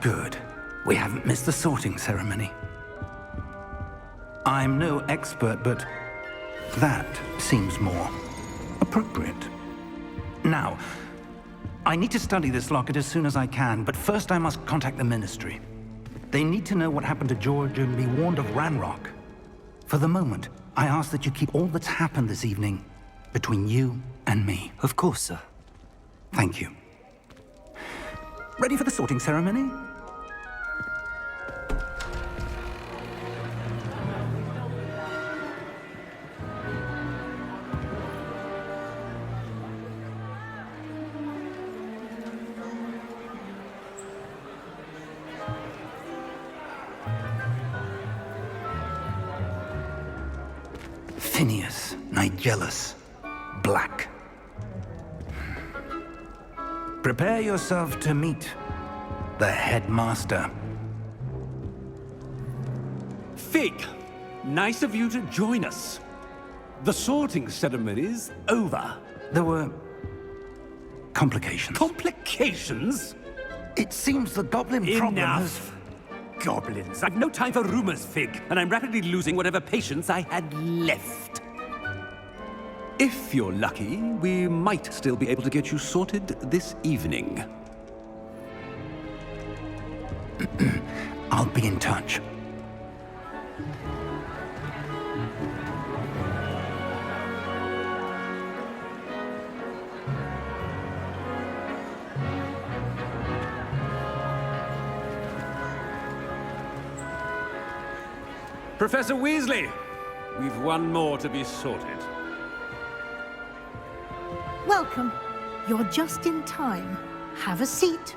Good. We haven't missed the sorting ceremony. I'm no expert, but that seems more appropriate. Now, I need to study this locket as soon as I can, but first I must contact the Ministry. They need to know what happened to George and be warned of Ranrock. For the moment, I ask that you keep all that's happened this evening between you and me. Of course, sir. Thank you. Ready for the sorting ceremony? Phineas, Nigellus, Black. Prepare yourself to meet the headmaster. Fig, nice of you to join us. The sorting ceremony's over. There were complications. Complications? It seems the goblin problem has... Enough! Goblins. I've no time for rumors, Fig, and I'm rapidly losing whatever patience I had left. If you're lucky, we might still be able to get you sorted this evening. I'll be in touch. Professor Weasley, we've one more to be sorted. Welcome. You're just in time. Have a seat.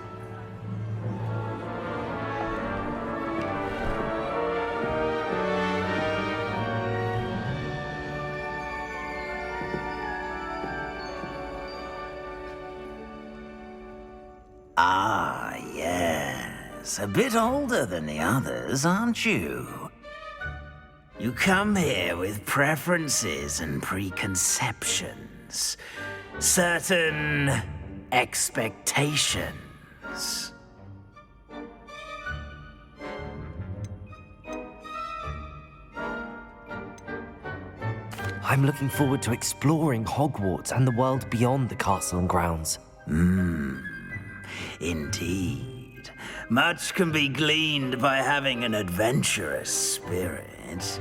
Ah, yes. A bit older than the others, aren't you? You come here with preferences and preconceptions. Certain expectations. I'm looking forward to exploring Hogwarts and the world beyond the castle and grounds. Indeed. Much can be gleaned by having an adventurous spirit,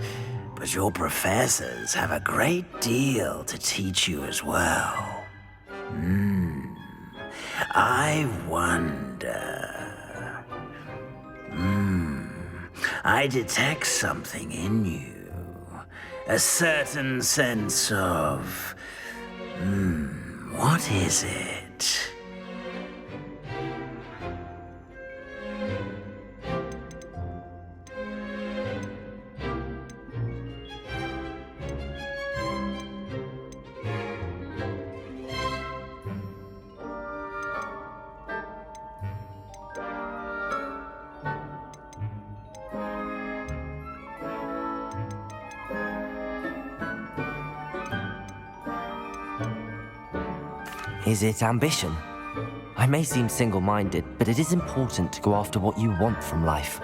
but your professors have a great deal to teach you as well. I wonder... I detect something in you. A certain sense of... what is it? Is it ambition? I may seem single-minded, but it is important to go after what you want from life.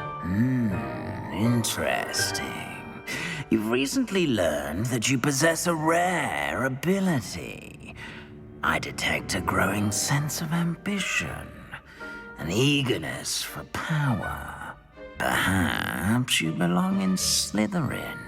Interesting. You've recently learned that you possess a rare ability. I detect a growing sense of ambition, an eagerness for power. Perhaps you belong in Slytherin.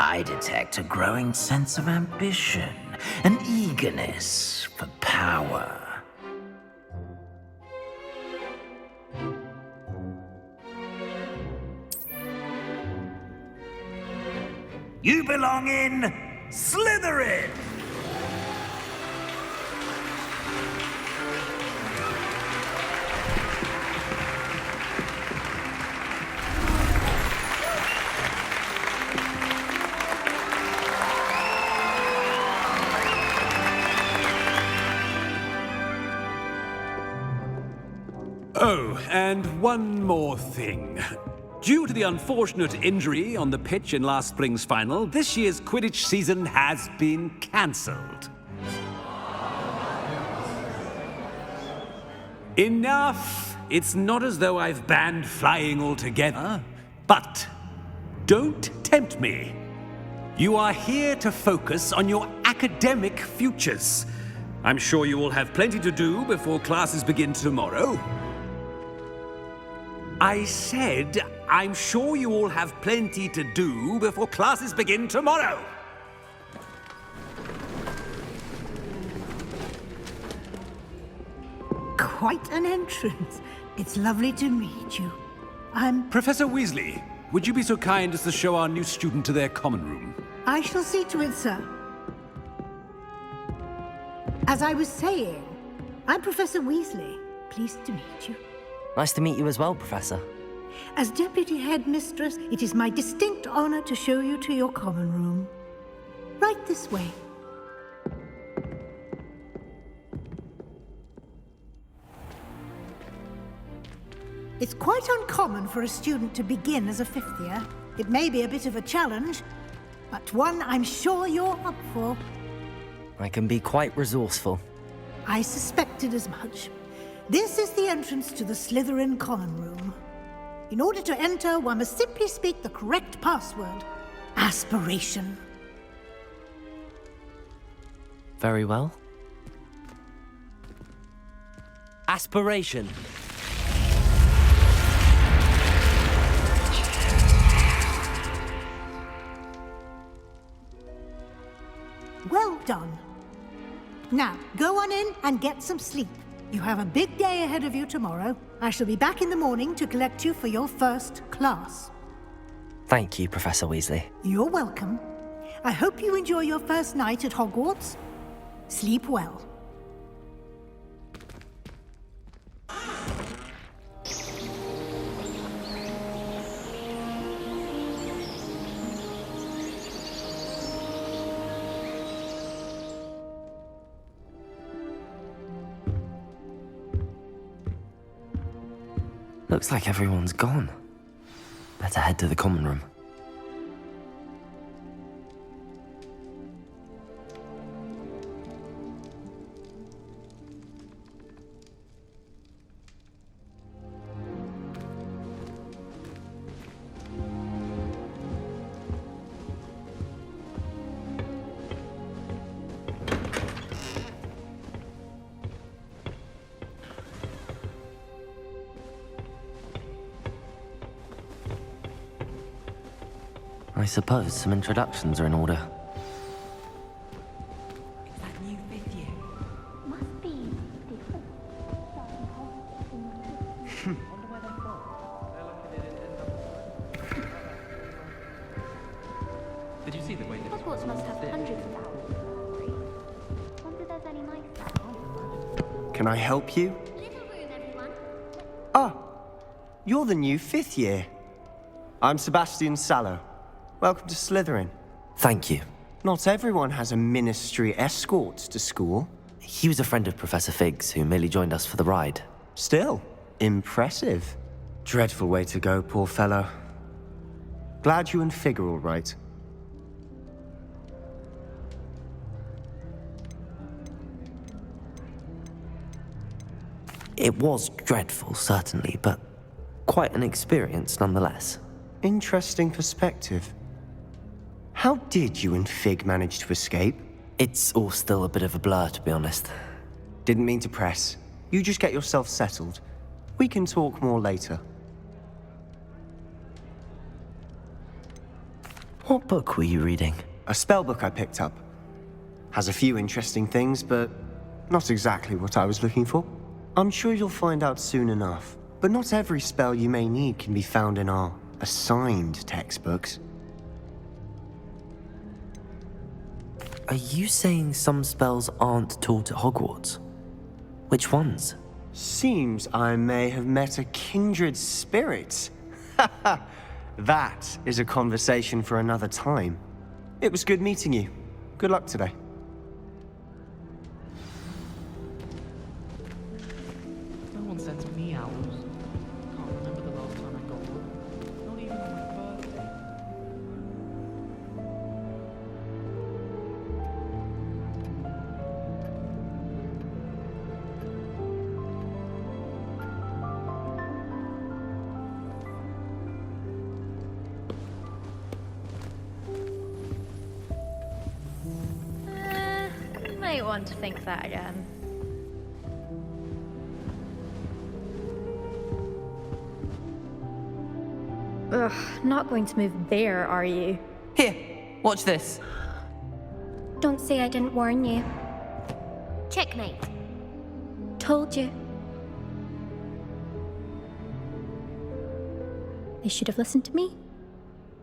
I detect a growing sense of ambition, an eagerness for power. You belong in Slytherin! and one more thing. Due to the unfortunate injury on the pitch in last spring's final, this year's Quidditch season has been cancelled. Enough! It's not as though I've banned flying altogether, but don't tempt me. You are here to focus on your academic futures. I'm sure you will have plenty to do before classes begin tomorrow. I said, I'm sure you all have plenty to do before classes begin tomorrow. Quite an entrance. It's lovely to meet you. Professor Weasley, would you be so kind as to show our new student to their common room? I shall see to it, sir. As I was saying, I'm Professor Weasley. Pleased to meet you. Nice to meet you as well, Professor. As Deputy Headmistress, it is my distinct honor to show you to your common room. Right this way. It's quite uncommon for a student to begin as a fifth year. It may be a bit of a challenge, but one I'm sure you're up for. I can be quite resourceful. I suspected as much. This is the entrance to the Slytherin common room. In order to enter, one must simply speak the correct password. Aspiration. Very well. Aspiration. Well done. Now, go on in and get some sleep. You have a big day ahead of you tomorrow. I shall be back in the morning to collect you for your first class. Thank you, Professor Weasley. You're welcome. I hope you enjoy your first night at Hogwarts. Sleep well. Looks like everyone's gone. Better head to the common room. I suppose some introductions are in order. It's that new fifth year. Must be different. Did you see the way that Hogwarts must have hundreds of thousands. Wonder there's any mice there. Can I help you? Little room, everyone. Ah, you're the new fifth year. I'm Sebastian Sallow. Welcome to Slytherin. Thank you. Not everyone has a ministry escort to school. He was a friend of Professor Fig's who merely joined us for the ride. Still, impressive. Dreadful way to go, poor fellow. Glad you and Fig are all right. It was dreadful, certainly, but quite an experience nonetheless. Interesting perspective. How did you and Fig manage to escape? It's all still a bit of a blur, to be honest. Didn't mean to press. You just get yourself settled. We can talk more later. What book were you reading? A spellbook I picked up. Has a few interesting things, but not exactly what I was looking for. I'm sure you'll find out soon enough. But not every spell you may need can be found in our assigned textbooks. Are you saying some spells aren't taught at Hogwarts? Which ones? Seems I may have met a kindred spirit. That is a conversation for another time. It was good meeting you. Good luck today. No one sends me owls. want to think that again. Ugh, not going to move there, are you? Here, watch this. Don't say I didn't warn you. Checkmate. Told you. They should have listened to me.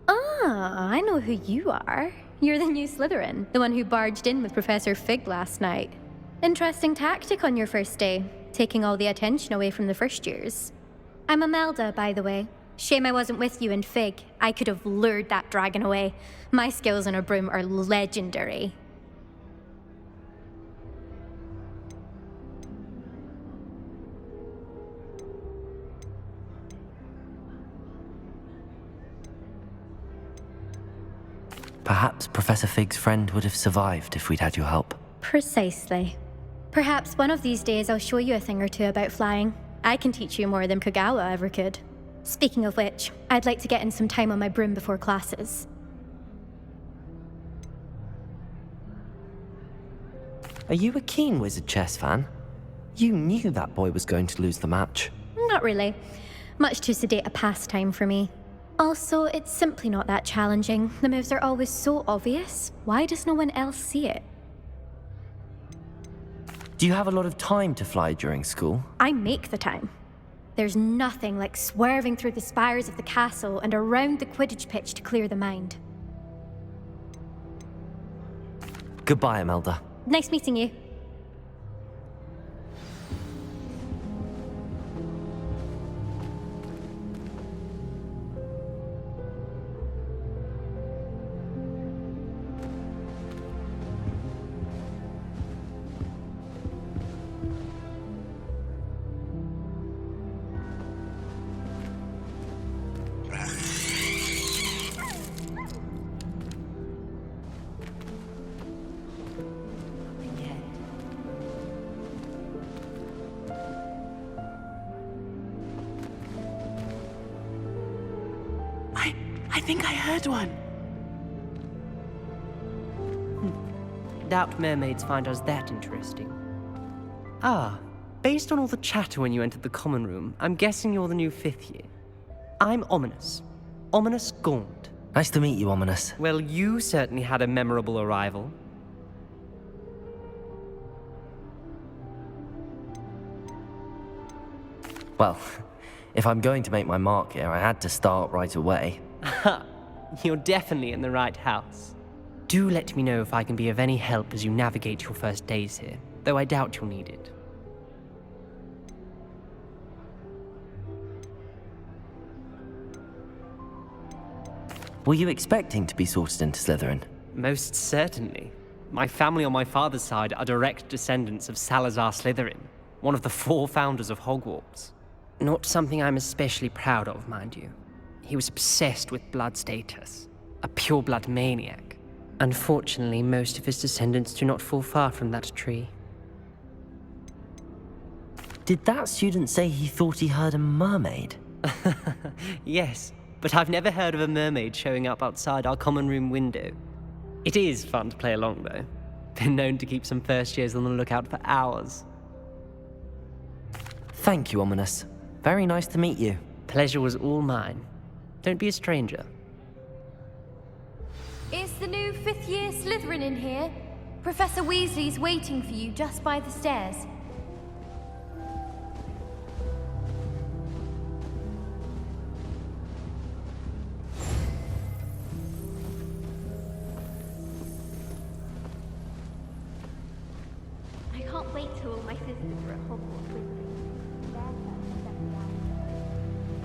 Ah, I know who you are. You're the new Slytherin, the one who barged in with Professor Fig last night. Interesting tactic on your first day, taking all the attention away from the first years. I'm Imelda, by the way. Shame I wasn't with you in Fig. I could have lured that dragon away. My skills on a broom are legendary. Perhaps Professor Fig's friend would have survived if we'd had your help. Precisely. Perhaps one of these days I'll show you a thing or two about flying. I can teach you more than Kagawa ever could. Speaking of which, I'd like to get in some time on my broom before classes. Are you a keen Wizard chess fan? You knew that boy was going to lose the match. Not really. Much too sedate a pastime for me. Also, it's simply not that challenging. The moves are always so obvious. Why does no one else see it? Do you have a lot of time to fly during school? I make the time. There's nothing like swerving through the spires of the castle and around the Quidditch pitch to clear the mind. Goodbye, Imelda. Nice meeting you. I think I heard one. Doubt mermaids find us that interesting. Ah, based on all the chatter when you entered the common room, I'm guessing you're the new 5th year. I'm Ominous. Ominous Gaunt. Nice to meet you, Ominous. Well, you certainly had a memorable arrival. Well, if I'm going to make my mark here, I had to start right away. Ha! You're definitely in the right house. Do let me know if I can be of any help as you navigate your first days here, though I doubt you'll need it. Were you expecting to be sorted into Slytherin? Most certainly. My family on my father's side are direct descendants of Salazar Slytherin, one of the 4 founders of Hogwarts. Not something I'm especially proud of, mind you. He was obsessed with blood status, a pure-blood maniac. Unfortunately, most of his descendants do not fall far from that tree. Did that student say he thought he heard a mermaid? Yes, but I've never heard of a mermaid showing up outside our common room window. It is fun to play along, though. Been known to keep some first years on the lookout for hours. Thank you, Ominous. Very nice to meet you. Pleasure was all mine. Don't be a stranger. Is the new 5th year Slytherin in here? Professor Weasley's waiting for you just by the stairs. I can't wait till all my sisters are at Hogwarts with me. Their first 7 hours.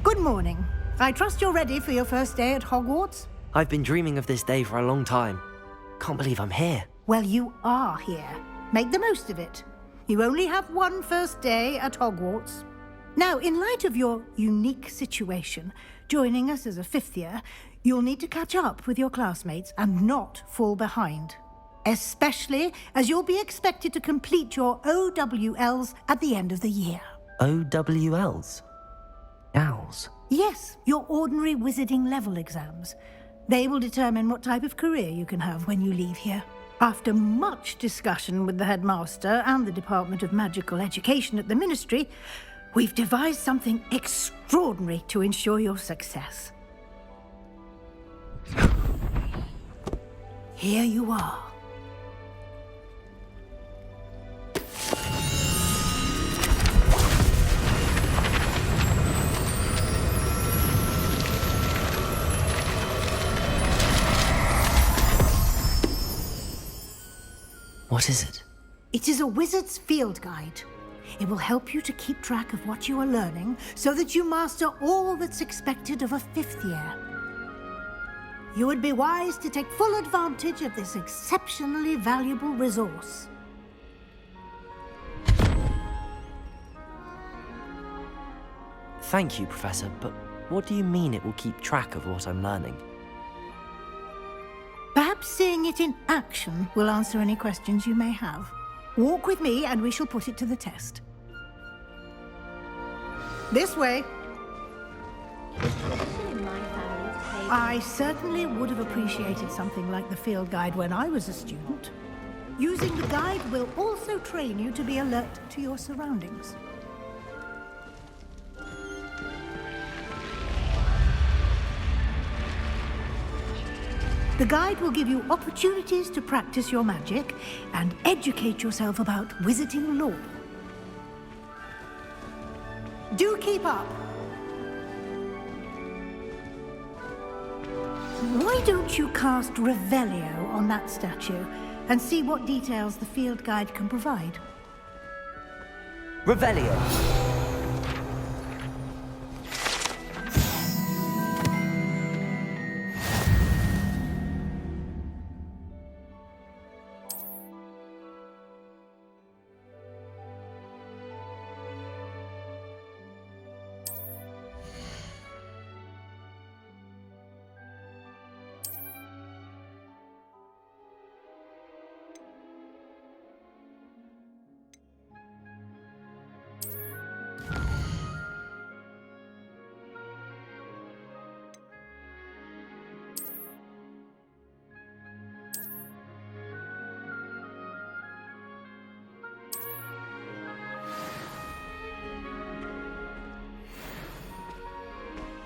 Good morning. I trust you're ready for your first day at Hogwarts? I've been dreaming of this day for a long time. Can't believe I'm here. Well, you are here. Make the most of it. You only have one first day at Hogwarts. Now, in light of your unique situation, joining us as a fifth year, you'll need to catch up with your classmates and not fall behind. Especially as you'll be expected to complete your OWLs at the end of the year. OWLs? Owls? Yes, your ordinary wizarding level exams. They will determine what type of career you can have when you leave here. After much discussion with the headmaster and the Department of Magical Education at the Ministry, we've devised something extraordinary to ensure your success. Here you are. What is it? It is a wizard's field guide. It will help you to keep track of what you are learning so that you master all that's expected of a fifth year. You would be wise to take full advantage of this exceptionally valuable resource. Thank you, Professor, but what do you mean it will keep track of what I'm learning? Perhaps seeing it in action will answer any questions you may have. Walk with me and we shall put it to the test. This way. I certainly would have appreciated something like the field guide when I was a student. Using the guide will also train you to be alert to your surroundings. The guide will give you opportunities to practice your magic and educate yourself about wizarding lore. Do keep up! Why don't you cast Revelio on that statue and see what details the field guide can provide? Revelio!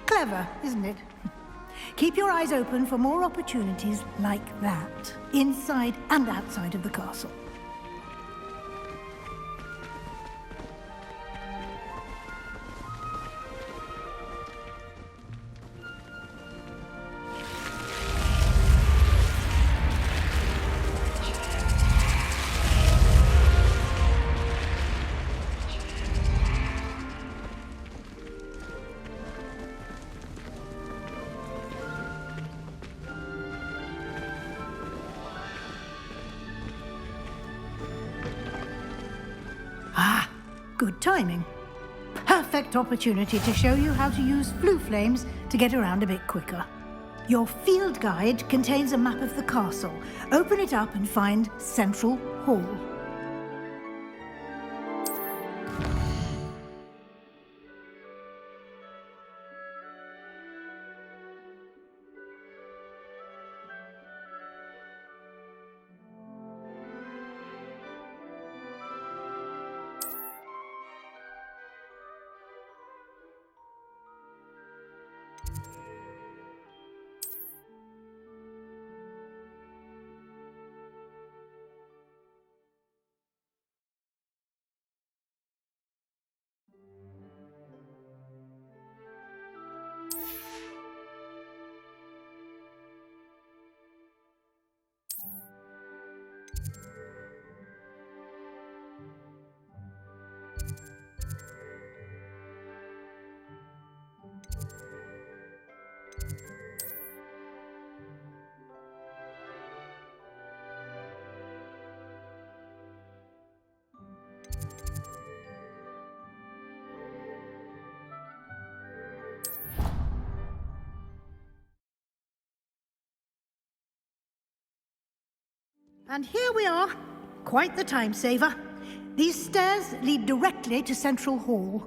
Clever, isn't it? Keep your eyes open for more opportunities like that, inside and outside of the castle. Good timing. Perfect opportunity to show you how to use flue flames to get around a bit quicker. Your field guide contains a map of the castle. Open it up and find Central Hall. And here we are. Quite the time saver. These stairs lead directly to Central Hall.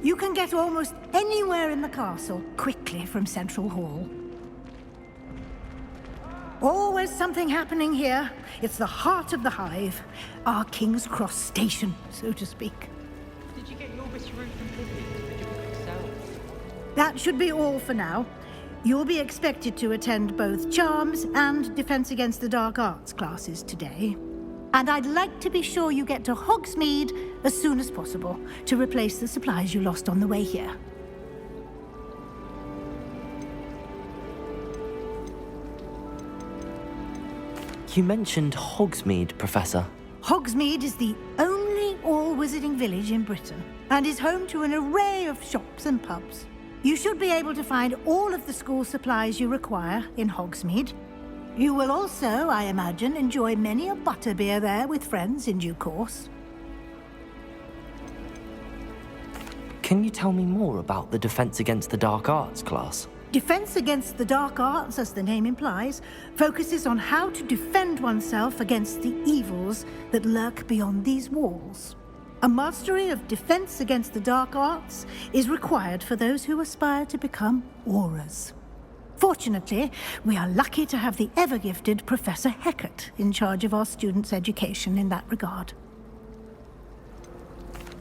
You can get almost anywhere in the castle quickly from Central Hall. Always something happening here. It's the heart of the hive. Our King's Cross station, so to speak. Did you get your wish route completely? Did you book yourselves? That should be all for now. You'll be expected to attend both Charms and Defense Against the Dark Arts classes today. And I'd like to be sure you get to Hogsmeade as soon as possible to replace the supplies you lost on the way here. You mentioned Hogsmeade, Professor. Hogsmeade is the only all-wizarding village in Britain and is home to an array of shops and pubs. You should be able to find all of the school supplies you require in Hogsmeade. You will also, I imagine, enjoy many a butterbeer there with friends in due course. Can you tell me more about the Defense Against the Dark Arts class? Defense Against the Dark Arts, as the name implies, focuses on how to defend oneself against the evils that lurk beyond these walls. A mastery of Defense Against the Dark Arts is required for those who aspire to become Aurors. Fortunately, we are lucky to have the ever-gifted Professor Hecat in charge of our students' education in that regard.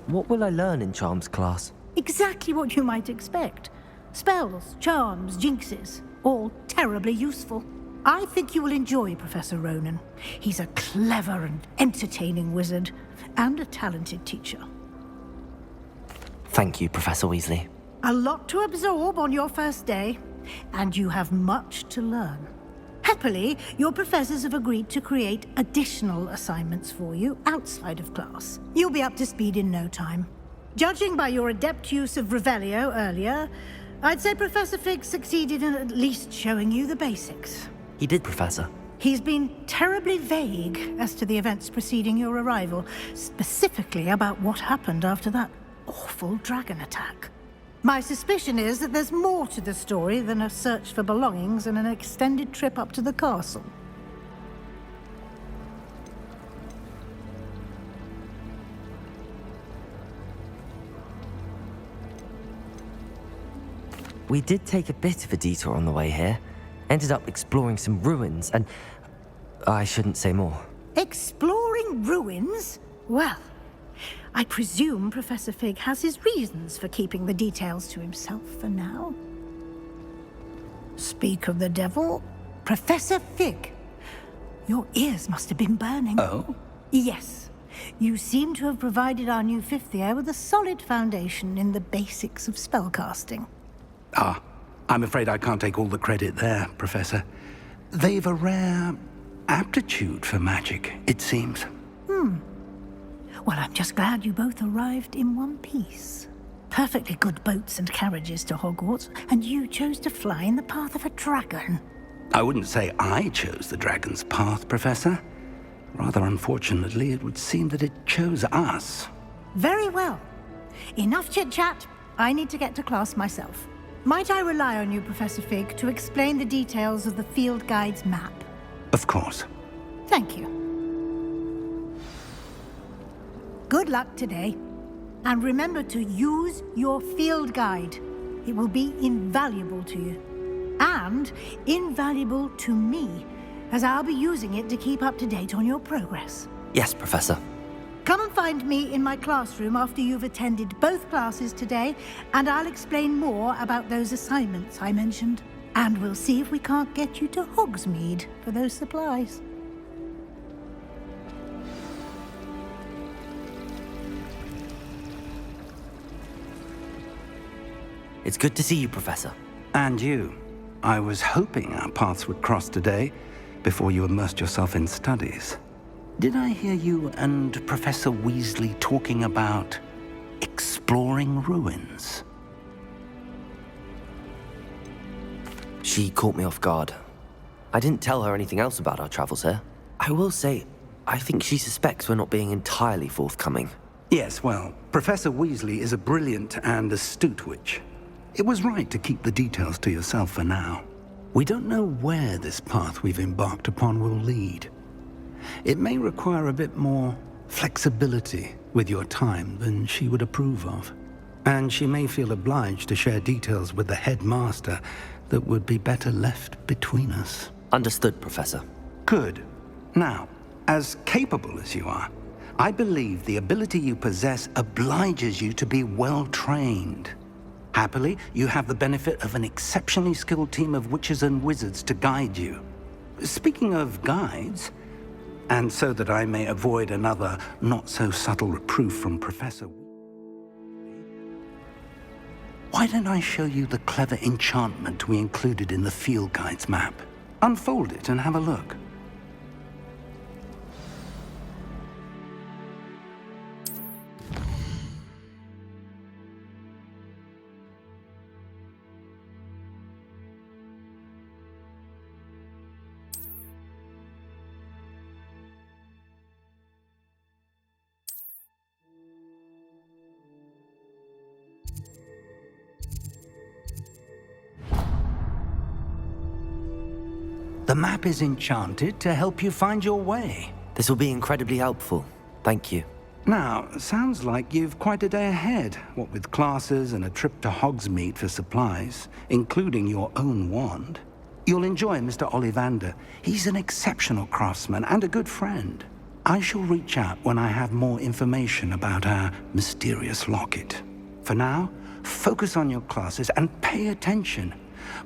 What will I learn in Charms class? Exactly what you might expect. Spells, charms, jinxes, all terribly useful. I think you will enjoy Professor Ronan. He's a clever and entertaining wizard, and a talented teacher. Thank you, Professor Weasley. A lot to absorb on your first day, and you have much to learn. Happily, your professors have agreed to create additional assignments for you outside of class. You'll be up to speed in no time. Judging by your adept use of Revelio earlier, I'd say Professor Fig succeeded in at least showing you the basics. He did, Professor. He's been terribly vague as to the events preceding your arrival, specifically about what happened after that awful dragon attack. My suspicion is that there's more to the story than a search for belongings and an extended trip up to the castle. We did take a bit of a detour on the way here. Ended up exploring some ruins, and I shouldn't say more. Exploring ruins? Well, I presume Professor Fig has his reasons for keeping the details to himself for now. Speak of the devil, Professor Fig. Your ears must have been burning. Oh? Yes. You seem to have provided our new fifth year with a solid foundation in the basics of spellcasting. Ah, I'm afraid I can't take all the credit there, Professor. They've a rare aptitude for magic, it seems. Well, I'm just glad you both arrived in one piece. Perfectly good boats and carriages to Hogwarts, and you chose to fly in the path of a dragon. I wouldn't say I chose the dragon's path, Professor. Rather unfortunately, it would seem that it chose us. Very well. Enough chit-chat. I need to get to class myself. Might I rely on you, Professor Fig, to explain the details of the field guide's map? Of course. Thank you. Good luck today. And remember to use your field guide. It will be invaluable to you. And invaluable to me, as I'll be using it to keep up to date on your progress. Yes, Professor. Come and find me in my classroom after you've attended both classes today, and I'll explain more about those assignments I mentioned. And we'll see if we can't get you to Hogsmeade for those supplies. It's good to see you, Professor. And you. I was hoping our paths would cross today, before you immersed yourself in studies. Did I hear you and Professor Weasley talking about exploring ruins? She caught me off guard. I didn't tell her anything else about our travels here. I will say, I think she suspects we're not being entirely forthcoming. Yes, well, Professor Weasley is a brilliant and astute witch. It was right to keep the details to yourself for now. We don't know where this path we've embarked upon will lead. It may require a bit more flexibility with your time than she would approve of. And she may feel obliged to share details with the headmaster that would be better left between us. Understood, Professor. Good. Now, as capable as you are, I believe the ability you possess obliges you to be well trained. Happily, you have the benefit of an exceptionally skilled team of witches and wizards to guide you. Speaking of guides, and so that I may avoid another not-so-subtle reproof from Professor, why don't I show you the clever enchantment we included in the field guide's map? Unfold it and have a look. The map is enchanted to help you find your way. This will be incredibly helpful. Thank you. Now, sounds like you've quite a day ahead, what with classes and a trip to Hogsmeade for supplies, including your own wand. You'll enjoy Mr. Ollivander. He's an exceptional craftsman and a good friend. I shall reach out when I have more information about our mysterious locket. For now, focus on your classes and pay attention.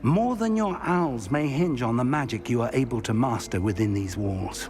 More than your owls may hinge on the magic you are able to master within these walls.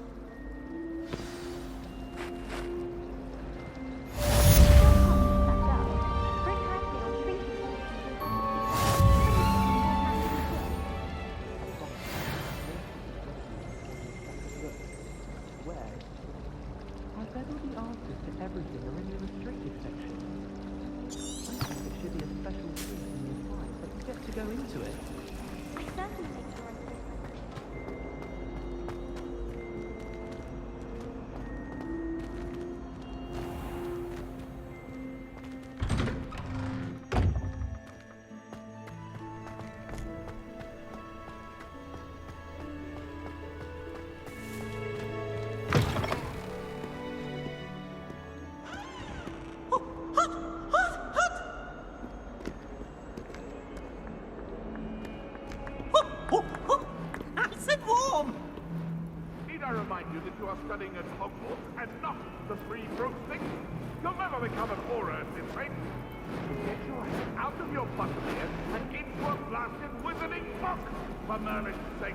Studying at Hogwarts and not the Three Broomsticks, you'll never become an aura at this rate. Get your head out of your butterbeer and into a blasted wizarding book, for Merlin's sake.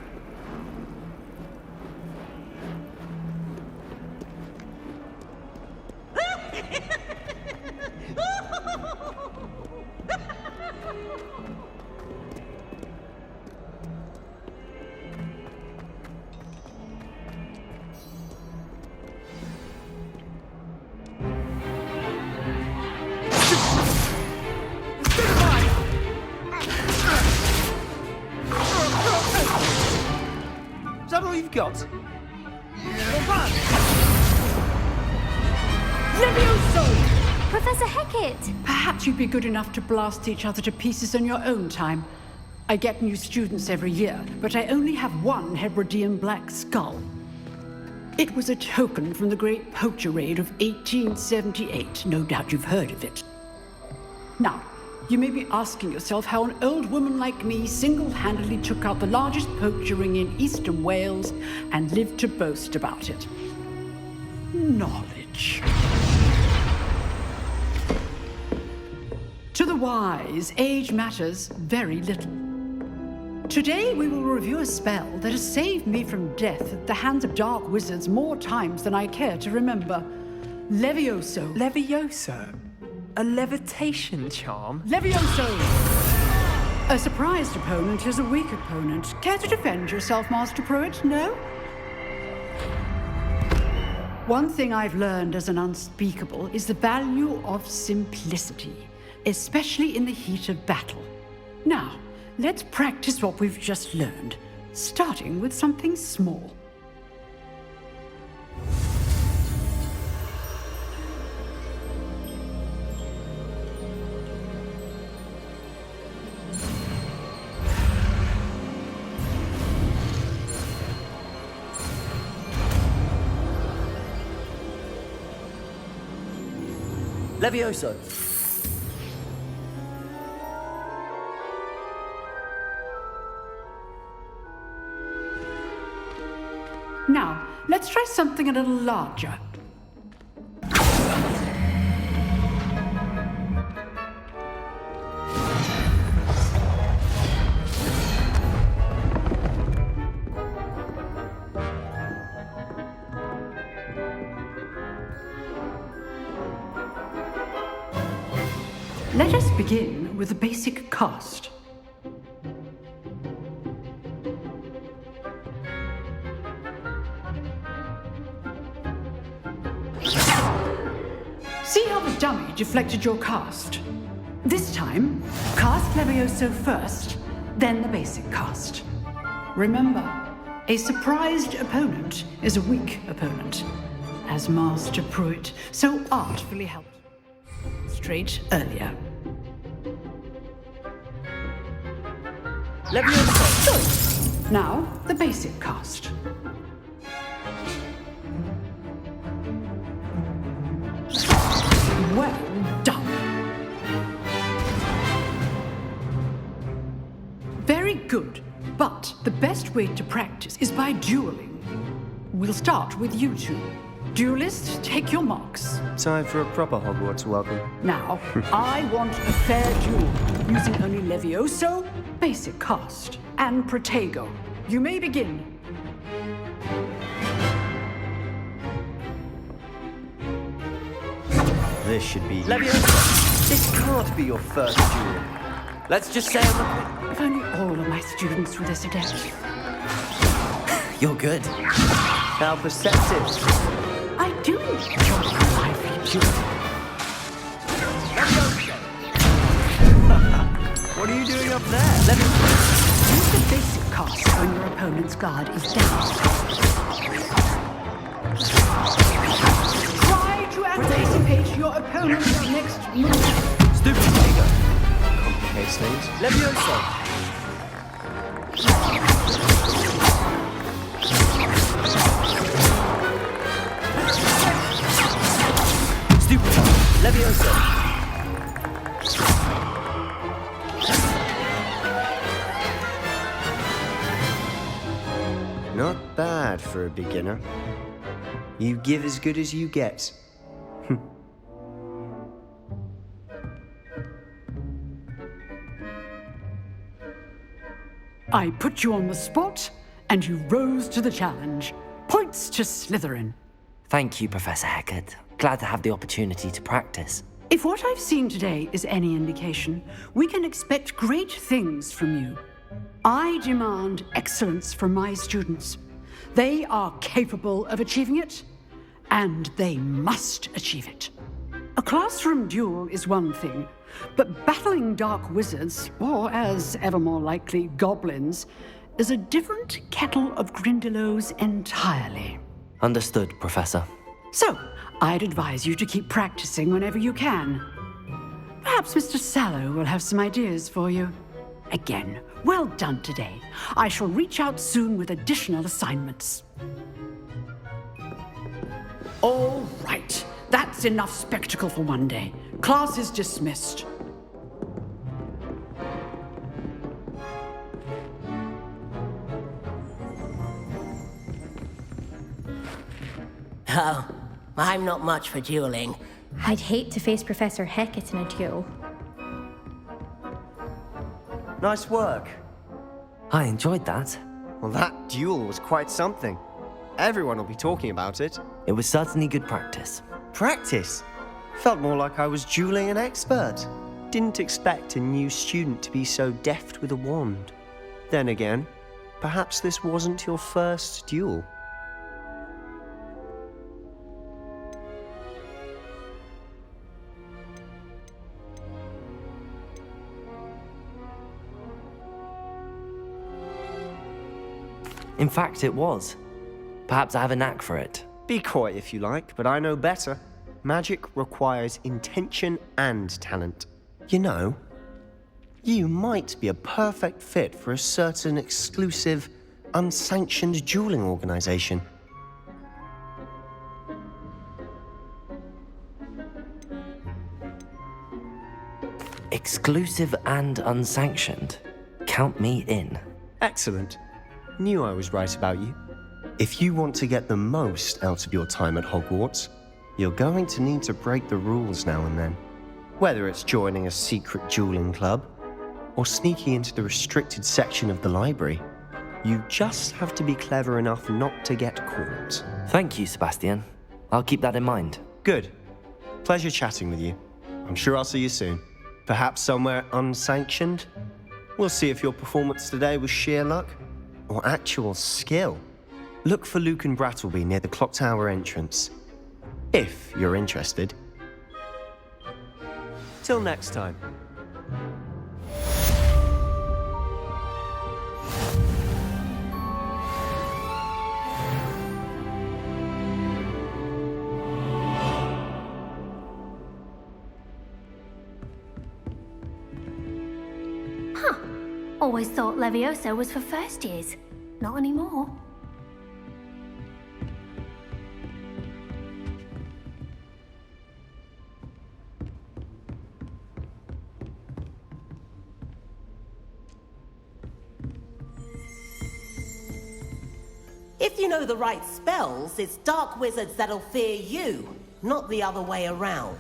Is that all you've got? Levioso! Professor Hecat! Perhaps you'd be good enough to blast each other to pieces in your own time. I get new students every year, but I only have one Hebridean black skull. It was a token from the Great Poacher Raid of 1878. No doubt you've heard of it. Now, you may be asking yourself how an old woman like me single-handedly took out the largest poacher ring in eastern Wales and lived to boast about it. Knowledge. To the wise, age matters very little. Today we will review a spell that has saved me from death at the hands of dark wizards more times than I care to remember. Levioso. Levioso? A levitation charm? Levioso! A surprised opponent is a weak opponent. Care to defend yourself, Master Pruitt? No? One thing I've learned as an unspeakable is the value of simplicity, especially in the heat of battle. Now, let's practice what we've just learned, starting with something small. Levioso! Now, let's try something a little larger. Let us begin with the basic cast. See how the dummy deflected your cast? This time, cast Levioso first, then the basic cast. Remember, a surprised opponent is a weak opponent, as Master Pruitt so artfully helped straight earlier. Levioso! Good. Now, the basic cast. Well done. Very good, but the best way to practice is by dueling. We'll start with you two. Duelists, take your marks. Time for a proper Hogwarts welcome. Now, I want a fair duel, using only Levioso, basic cast, and Protego. You may begin. This should be... Levioso! This can't be your first duel. Let's just say I'm If only all of my students were this adept. You're good. How perceptive. I do enjoy a lively duel. What are you doing up there? Use the basic cast when your opponent's guard is down. Try to anticipate your opponent's next move. Stupid Protego. Complicates things. Levioso! Stupid Levioso! Not bad for a beginner. You give as good as you get. I put you on the spot, and you rose to the challenge. Points to Slytherin. Thank you, Professor Hecat. Glad to have the opportunity to practice. If what I've seen today is any indication, we can expect great things from you. I demand excellence from my students. They are capable of achieving it, and they must achieve it. A classroom duel is one thing, but battling dark wizards, or as ever more likely, goblins, is a different kettle of Grindylows entirely. Understood, Professor. So, I'd advise you to keep practicing whenever you can. Perhaps Mr. Sallow will have some ideas for you. Again, well done today. I shall reach out soon with additional assignments. All right, that's enough spectacle for one day. Class is dismissed. Oh, I'm not much for dueling. I'd hate to face Professor Hecat in a duel. Nice work. I enjoyed that. Well, that duel was quite something. Everyone will be talking about it. It was certainly good practice. Practice? Felt more like I was dueling an expert. Didn't expect a new student to be so deft with a wand. Then again, perhaps this wasn't your first duel. In fact, it was. Perhaps I have a knack for it. Be coy if you like, but I know better. Magic requires intention and talent. You know, you might be a perfect fit for a certain exclusive, unsanctioned dueling organization. Exclusive and unsanctioned. Count me in. Excellent. Knew I was right about you. If you want to get the most out of your time at Hogwarts, you're going to need to break the rules now and then. Whether it's joining a secret dueling club, or sneaking into the restricted section of the library, you just have to be clever enough not to get caught. Thank you, Sebastian. I'll keep that in mind. Good. Pleasure chatting with you. I'm sure I'll see you soon. Perhaps somewhere unsanctioned? We'll see if your performance today was sheer luck or actual skill. Look for Luke and Brattleby near the clock tower entrance, if you're interested. Till next time. Always thought Leviosa was for first years. Not anymore. If you know the right spells, it's dark wizards that'll fear you, not the other way around.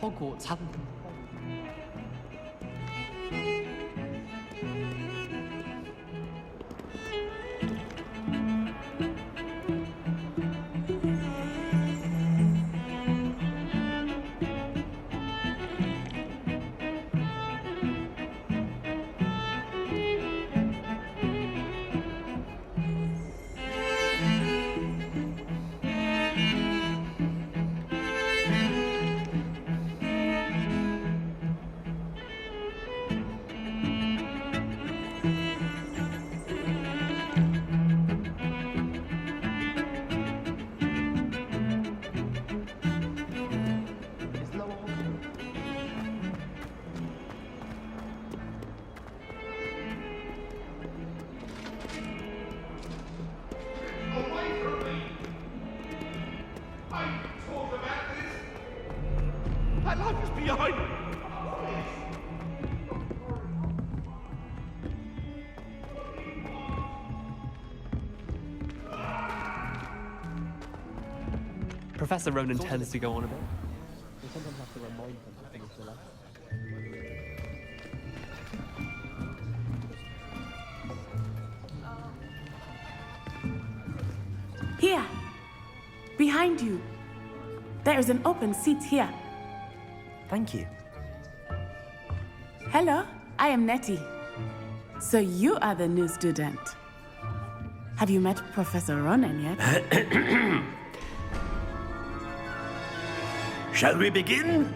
Hogwarts haven't... My life is behind me. Professor Ronan tends to go on a bit. We sometimes have to remind him of things to left. Here! Behind you! There is an open seat here. Thank you. Hello, I am Nettie. So you are the new student. Have you met Professor Ronan yet? Shall we begin?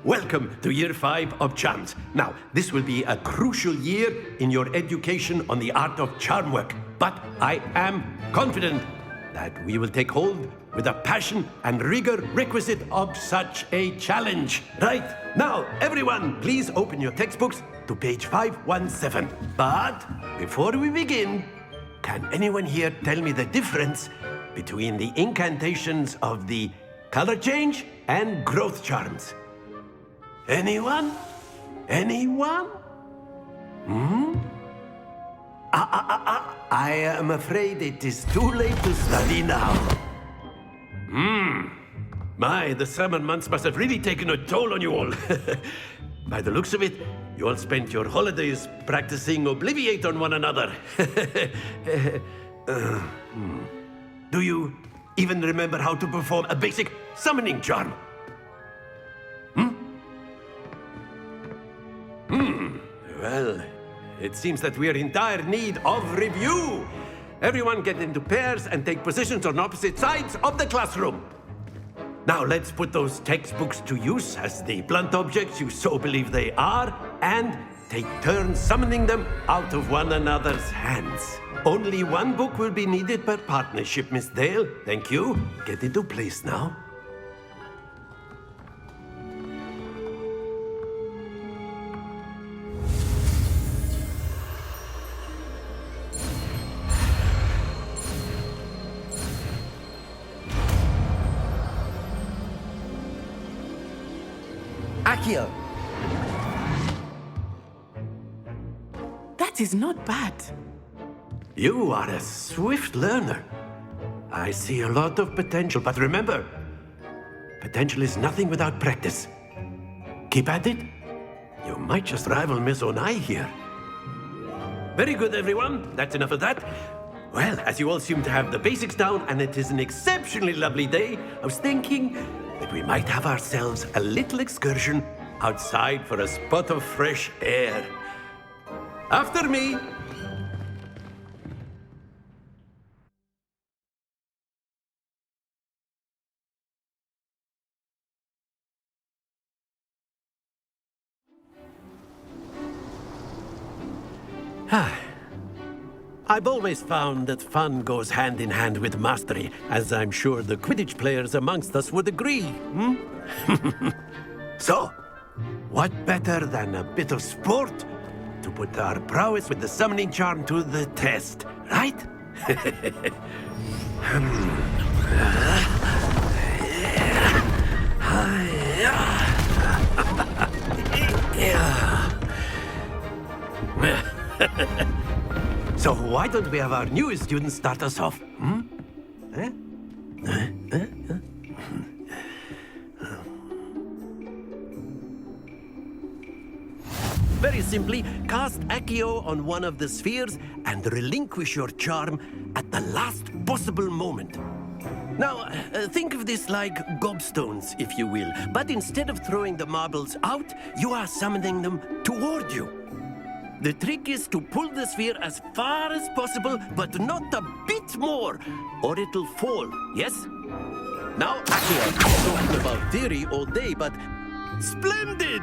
Welcome to Year 5 of Charms. Now, this will be a crucial year in your education on the art of charm work, but I am confident that we will take hold with the passion and rigor requisite of such a challenge. Right, now, everyone, please open your textbooks to page 517. But before we begin, can anyone here tell me the difference between the incantations of the color change and growth charms? Anyone? Anyone? I am afraid it is too late to study now. My, the summer months must have really taken a toll on you all. By the looks of it, you all spent your holidays practicing Obliviate on one another. Do you even remember how to perform a basic summoning charm? Well, it seems that we are in dire need of review. Everyone get into pairs and take positions on opposite sides of the classroom. Now let's put those textbooks to use as the blunt objects you so believe they are, and take turns summoning them out of one another's hands. Only one book will be needed per partnership, Miss Dale. Thank you. Get into place now. Accio! That is not bad. You are a swift learner. I see a lot of potential, but remember, potential is nothing without practice. Keep at it. You might just rival Miss Onai here. Very good, everyone. That's enough of that. Well, as you all seem to have the basics down, and it is an exceptionally lovely day, I was thinking that we might have ourselves a little excursion outside for a spot of fresh air. After me. I've always found that fun goes hand in hand with mastery, as I'm sure the Quidditch players amongst us would agree. So, what better than a bit of sport to put our prowess with the summoning charm to the test, right? So why don't we have our newest student start us off? Very simply, cast Accio on one of the spheres and relinquish your charm at the last possible moment. Now, think of this like gobstones, if you will, but instead of throwing the marbles out, you are summoning them toward you. The trick is to pull the sphere as far as possible, but not a bit more, or it'll fall, yes? Now, Accio, I'm talking about theory all day, but splendid!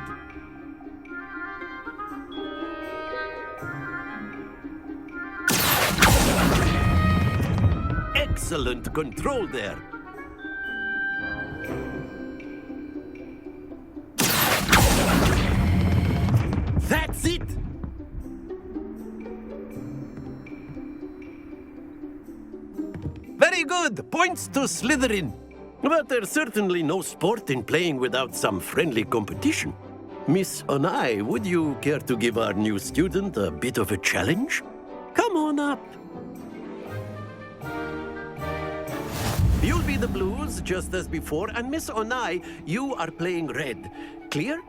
Excellent control there. That's it! Very good! Points to Slytherin. But there's certainly no sport in playing without some friendly competition. Miss Onai, would you care to give our new student a bit of a challenge? Come on up. You'll be the blues, just as before, and Miss Onai, you are playing red. Clear?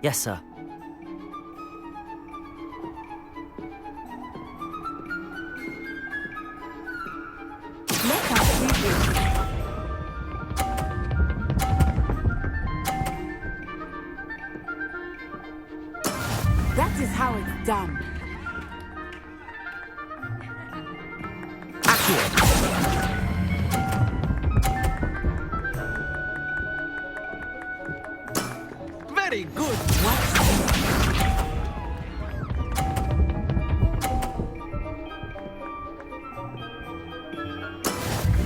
Yes, sir. That is how it's done. Very good.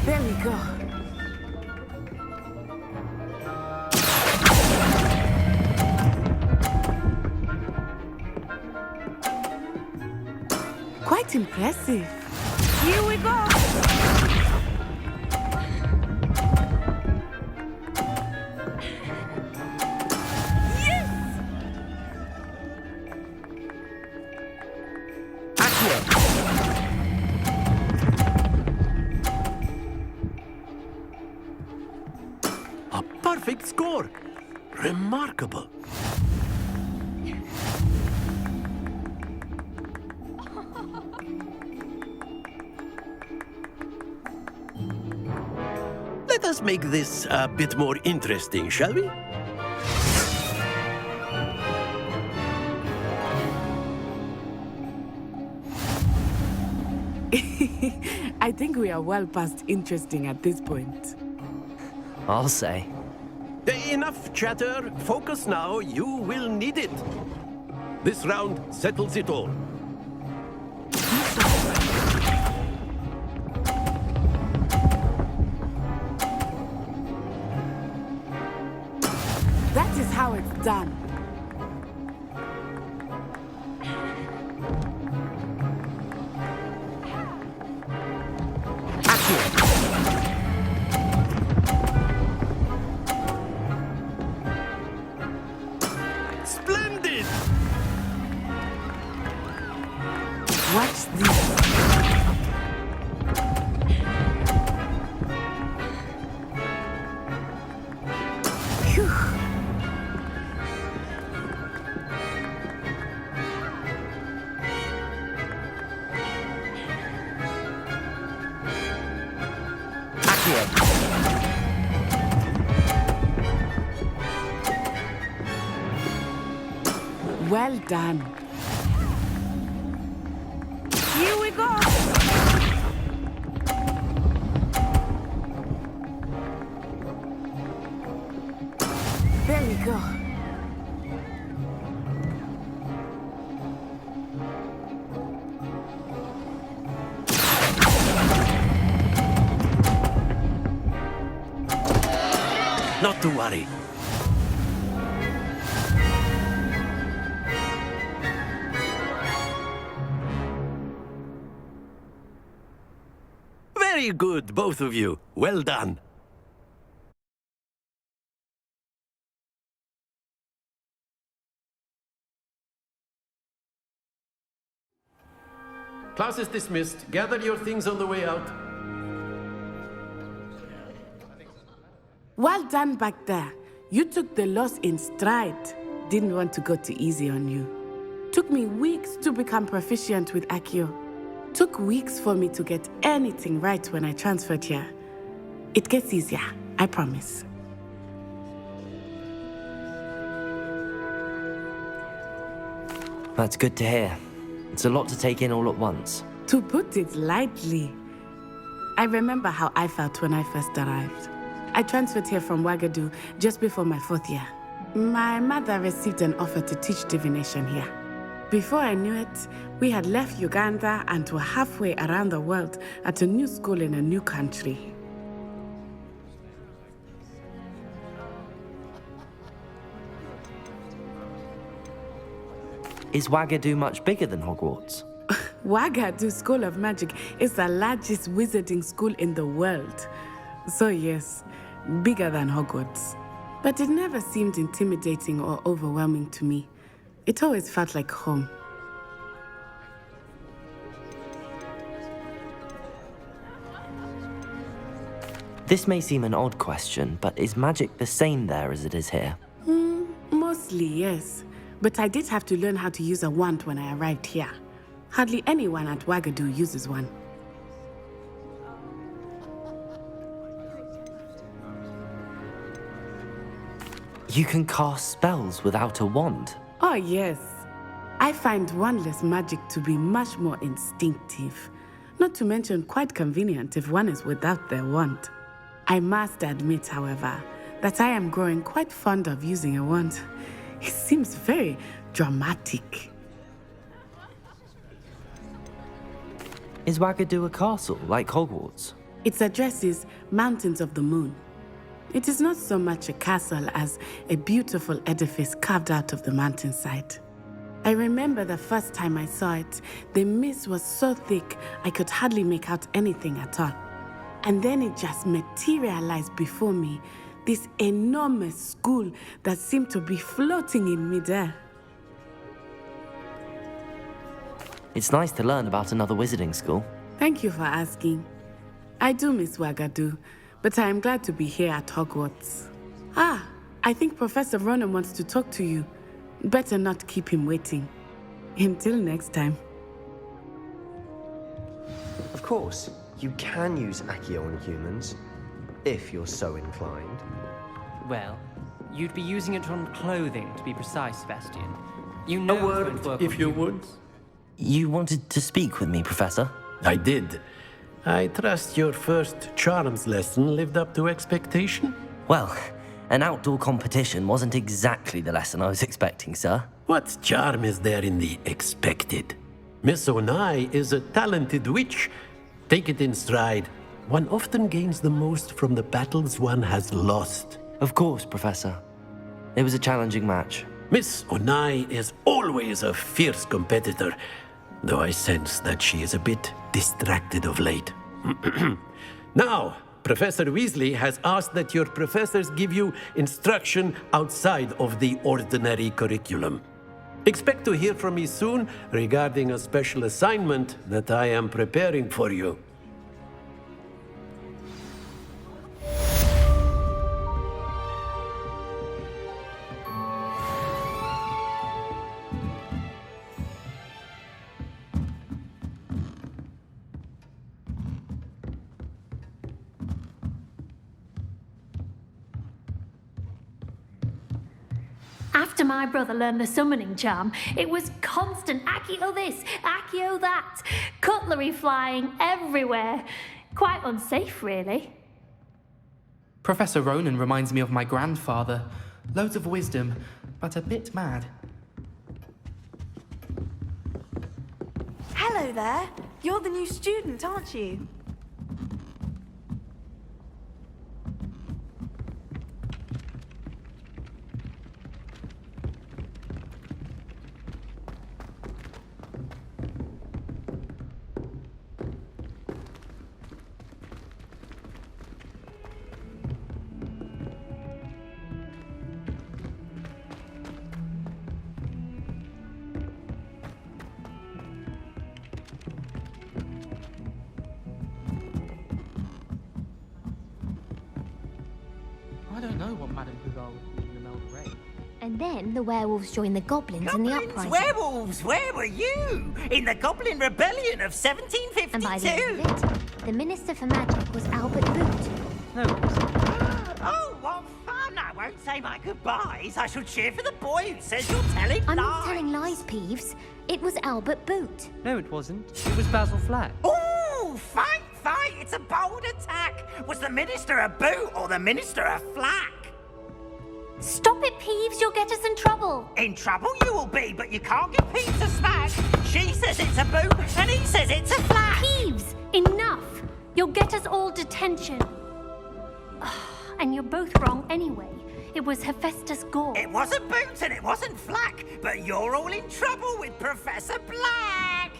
There we go. Quite impressive. Here we go. door. Remarkable. Let us make this a bit more interesting, shall we? I think we are well past interesting at this point. I'll say. Enough chatter. Focus now. You will need it. This round settles it all. That is how it's done. Splendid! Watch this. Phew. Well done. Here we go. There we go. Not to worry. Very good, both of you. Well done. Class is dismissed. Gather your things on the way out. Well done back there. You took the loss in stride. Didn't want to go too easy on you. Took me weeks to become proficient with Accio. Took weeks for me to get anything right when I transferred here. It gets easier, I promise. That's good to hear. It's a lot to take in all at once. To put it lightly, I remember how I felt when I first arrived. I transferred here from Wagadu just before my 4th year. My mother received an offer to teach divination here. Before I knew it, we had left Uganda and were halfway around the world at a new school in a new country. Is Wagadu much bigger than Hogwarts? Wagadu School of Magic is the largest wizarding school in the world. So yes, bigger than Hogwarts. But it never seemed intimidating or overwhelming to me. It always felt like home. This may seem an odd question, but is magic the same there as it is here? Mostly, yes. But I did have to learn how to use a wand when I arrived here. Hardly anyone at Wagadu uses one. You can cast spells without a wand? Oh, yes. I find wandless magic to be much more instinctive. Not to mention quite convenient if one is without their wand. I must admit, however, that I am growing quite fond of using a wand. It seems very dramatic. Is Wagadu a castle, like Hogwarts? Its address is Mountains of the Moon. It is not so much a castle as a beautiful edifice carved out of the mountainside. I remember the first time I saw it, the mist was so thick I could hardly make out anything at all. And then it just materialized before me, this enormous school that seemed to be floating in midair. It's nice to learn about another wizarding school. Thank you for asking. I do miss Wagadu, but I am glad to be here at Hogwarts. Ah, I think Professor Ronan wants to talk to you. Better not keep him waiting. Until next time. Of course, you can use Accio on humans, if you're so inclined. Well, you'd be using it on clothing, to be precise, Sebastian. You know A word, it won't work if on you humans. would. You wanted to speak with me, Professor? I did. I trust your first charms lesson lived up to expectation? Well, an outdoor competition wasn't exactly the lesson I was expecting, sir. What charm is there in the expected? Miss Onai is a talented witch. Take it in stride. One often gains the most from the battles one has lost. Of course, Professor. It was a challenging match. Miss Onai is always a fierce competitor, though I sense that she is a bit distracted of late. Now, Professor Weasley has asked that your professors give you instruction outside of the ordinary curriculum. Expect to hear from me soon regarding a special assignment that I am preparing for you. After my brother learned the summoning charm, it was constant Accio this, Accio that, cutlery flying everywhere. Quite unsafe, really. Professor Ronan reminds me of my grandfather. Loads of wisdom, but a bit mad. Hello there. You're the new student, aren't you? I don't know what Madame Bougal was doing in the Melga. And then the werewolves joined the goblins in the uprising. Werewolves, where were you? In the Goblin Rebellion of 1752? And by the end of it, the Minister for Magic was Albert Boot. Oh, what fun! I won't say my goodbyes. I shall cheer for the boy who says you're telling I'm lies. not telling lies, Peeves. It was Albert Boot. No, it wasn't. It was Basil Flack. Ooh, fight! It's a bold attack. Was the Minister a boot or the Minister a flack? Stop it, Peeves. You'll get us in trouble. In trouble you will be, but you can't get Pete to smack. She says it's a boot, and he says it's a flack. Peeves, enough. You'll get us all detention. And you're both wrong anyway. It was Hephaestus Gore. It wasn't boot and it wasn't flack, but you're all in trouble with Professor Black.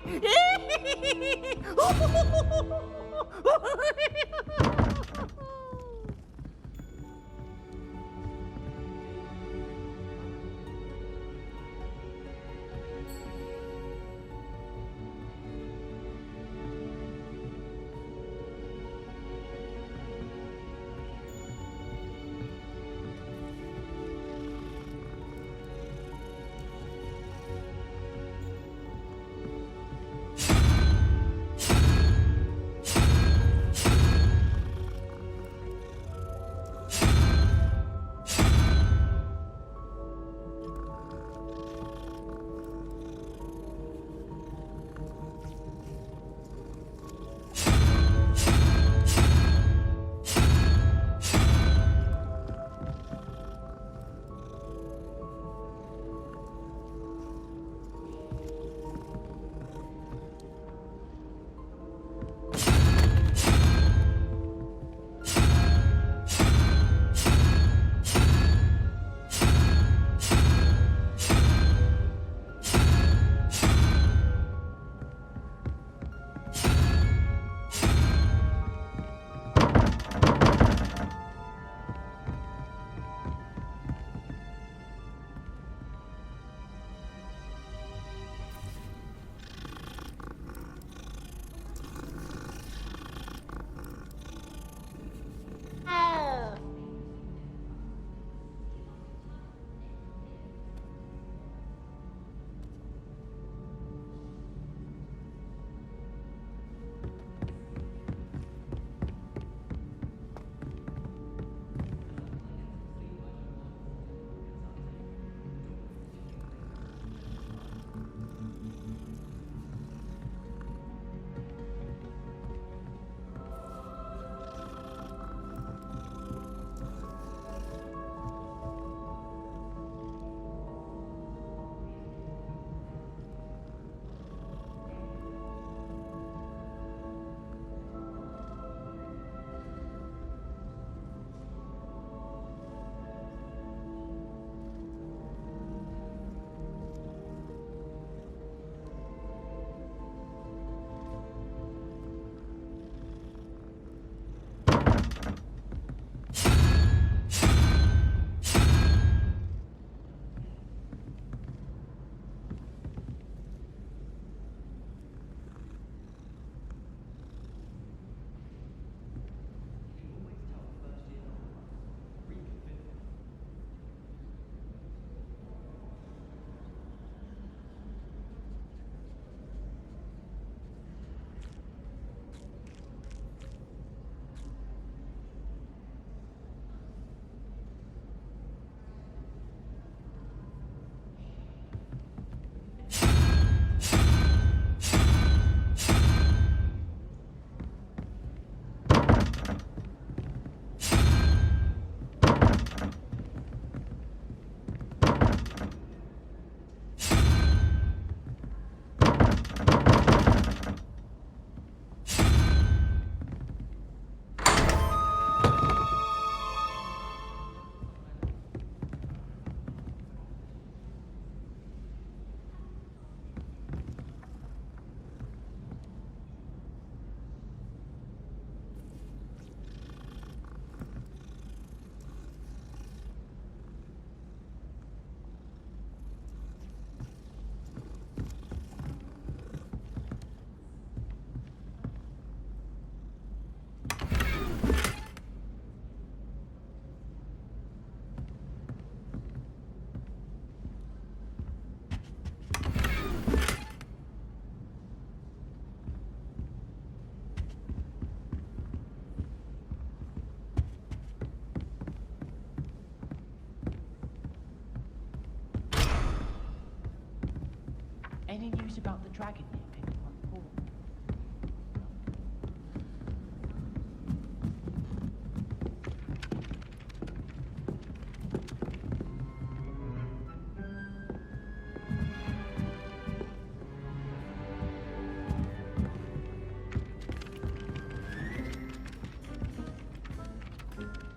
Any news about the dragon yet, anyone? Paul?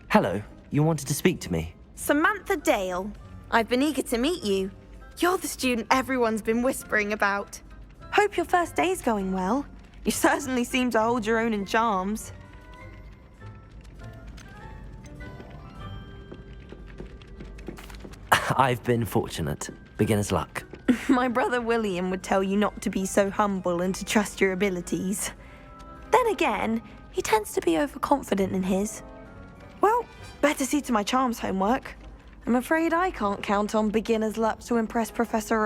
Hello, you wanted to speak to me? Samantha Dale. I've been eager to meet you. You're the student everyone's been whispering about. Hope your first day's going well. You certainly seem to hold your own in charms. I've been fortunate. Beginner's luck. My brother William would tell you not to be so humble and to trust your abilities. Then again, he tends to be overconfident in his. Well, better see to my charms homework. I'm afraid I can't count on beginner's luck to impress Professor